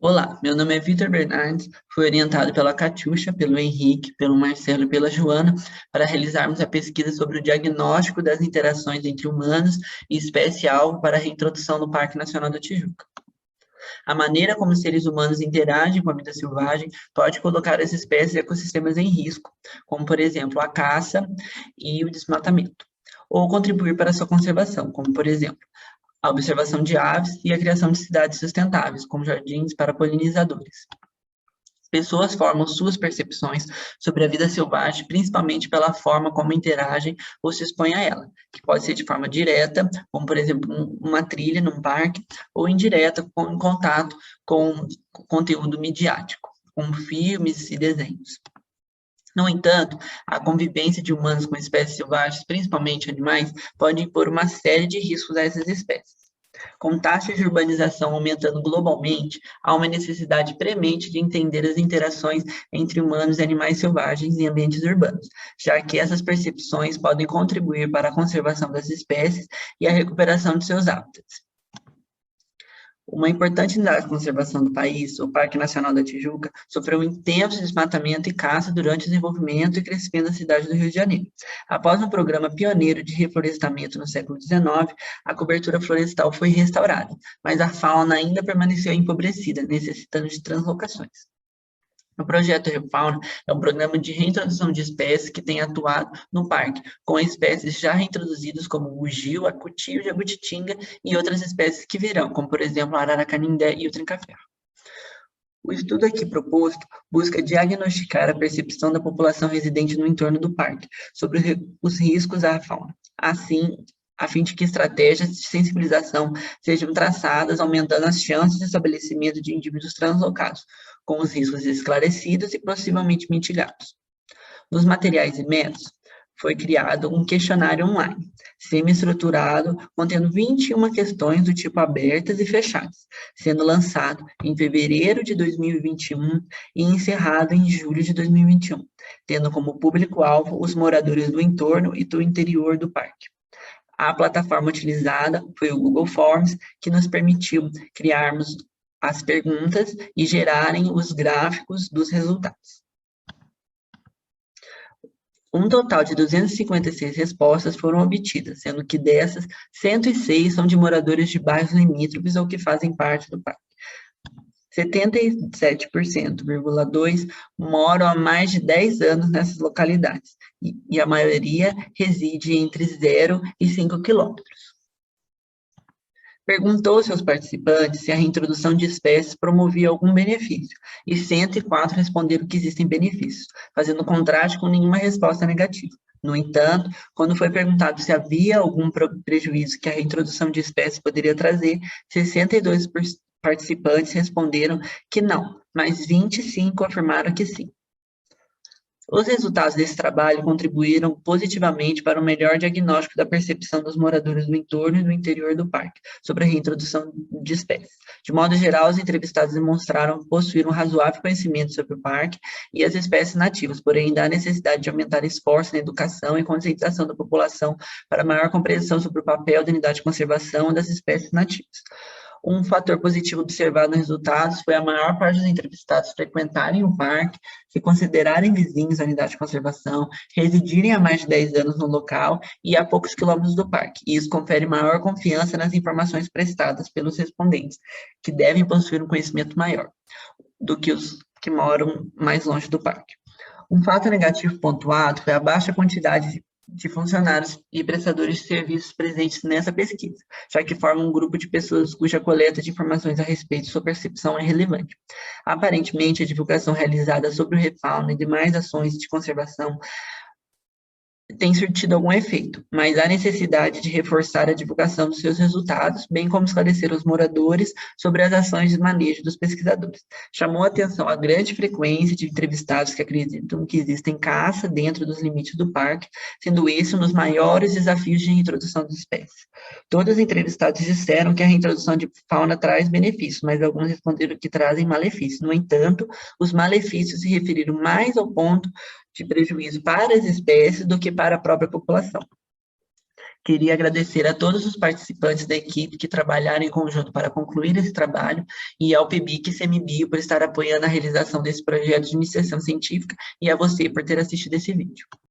Olá, meu nome é Vitor Bernardes, fui orientado pela Catiuxa, pelo Henrique, pelo Marcelo e pela Joana para realizarmos a pesquisa sobre o diagnóstico das interações entre humanos e espécie-alvo para a reintrodução no Parque Nacional da Tijuca. A maneira como os seres humanos interagem com a vida selvagem pode colocar as espécies e ecossistemas em risco, como, por exemplo, a caça e o desmatamento, ou contribuir para a sua conservação, como, por exemplo, a observação de aves e a criação de cidades sustentáveis, como jardins para polinizadores. Pessoas formam suas percepções sobre a vida selvagem, principalmente pela forma como interagem ou se expõem a ela, que pode ser de forma direta, como por exemplo uma trilha num parque, ou indireta, em contato com conteúdo midiático, como filmes e desenhos. No entanto, a convivência de humanos com espécies selvagens, principalmente animais, pode impor uma série de riscos a essas espécies. Com taxas de urbanização aumentando globalmente, há uma necessidade premente de entender as interações entre humanos e animais selvagens em ambientes urbanos, já que essas percepções podem contribuir para a conservação das espécies e a recuperação de seus hábitats. Uma importante unidade de conservação do país, o Parque Nacional da Tijuca, sofreu um intenso desmatamento e caça durante o desenvolvimento e crescimento da cidade do Rio de Janeiro. Após um programa pioneiro de reflorestamento no século XIX, a cobertura florestal foi restaurada, mas a fauna ainda permaneceu empobrecida, necessitando de translocações. O projeto ReFauna é um programa de reintrodução de espécies que tem atuado no parque, com espécies já reintroduzidas como o bugio, a cuti, o jabutitinga e outras espécies que virão, como por exemplo a arara canindé e o trinca-ferro. O estudo aqui proposto busca diagnosticar a percepção da população residente no entorno do parque sobre os riscos à fauna. Assim, a fim de que estratégias de sensibilização sejam traçadas, aumentando as chances de estabelecimento de indivíduos translocados, com os riscos esclarecidos e possivelmente mitigados. Nos materiais e métodos, foi criado um questionário online, semi-estruturado, contendo 21 questões do tipo abertas e fechadas, sendo lançado em fevereiro de 2021 e encerrado em julho de 2021, tendo como público-alvo os moradores do entorno e do interior do parque. A plataforma utilizada foi o Google Forms, que nos permitiu criarmos as perguntas e gerarem os gráficos dos resultados. Um total de 256 respostas foram obtidas, sendo que dessas, 106 são de moradores de bairros limítrofes ou que fazem parte do parque. 77,2% moram há mais de 10 anos nessas localidades, e a maioria reside entre 0 e 5 quilômetros. Perguntou-se aos participantes se a reintrodução de espécies promovia algum benefício, e 104 responderam que existem benefícios, fazendo contraste com nenhuma resposta negativa. No entanto, quando foi perguntado se havia algum prejuízo que a reintrodução de espécies poderia trazer, 62 participantes responderam que não, mas 25 afirmaram que sim. Os resultados desse trabalho contribuíram positivamente para o melhor diagnóstico da percepção dos moradores do entorno e do interior do parque sobre a reintrodução de espécies. De modo geral, os entrevistados demonstraram possuir um razoável conhecimento sobre o parque e as espécies nativas, porém ainda há necessidade de aumentar esforços na educação e conscientização da população para maior compreensão sobre o papel da unidade de conservação das espécies nativas. Um fator positivo observado nos resultados foi a maior parte dos entrevistados frequentarem o parque, se considerarem vizinhos da unidade de conservação, residirem há mais de 10 anos no local e a poucos quilômetros do parque. E isso confere maior confiança nas informações prestadas pelos respondentes, que devem possuir um conhecimento maior do que os que moram mais longe do parque. Um fato negativo pontuado foi a baixa quantidade de funcionários e prestadores de serviços presentes nessa pesquisa, já que formam um grupo de pessoas cuja coleta de informações a respeito de sua percepção é relevante. Aparentemente, a divulgação realizada sobre o ReFauna e demais ações de conservação tem surtido algum efeito, mas há necessidade de reforçar a divulgação dos seus resultados, bem como esclarecer os moradores sobre as ações de manejo dos pesquisadores. Chamou a atenção a grande frequência de entrevistados que acreditam que existem caça dentro dos limites do parque, sendo esse um dos maiores desafios de reintrodução das espécies. Todos os entrevistados disseram que a reintrodução de fauna traz benefícios, mas alguns responderam que trazem malefícios. No entanto, os malefícios se referiram mais ao ponto de prejuízo para as espécies do que para a própria população. Queria agradecer a todos os participantes da equipe que trabalharam em conjunto para concluir esse trabalho e ao PEBIC e CMBio por estar apoiando a realização desse projeto de iniciação científica e a você por ter assistido esse vídeo.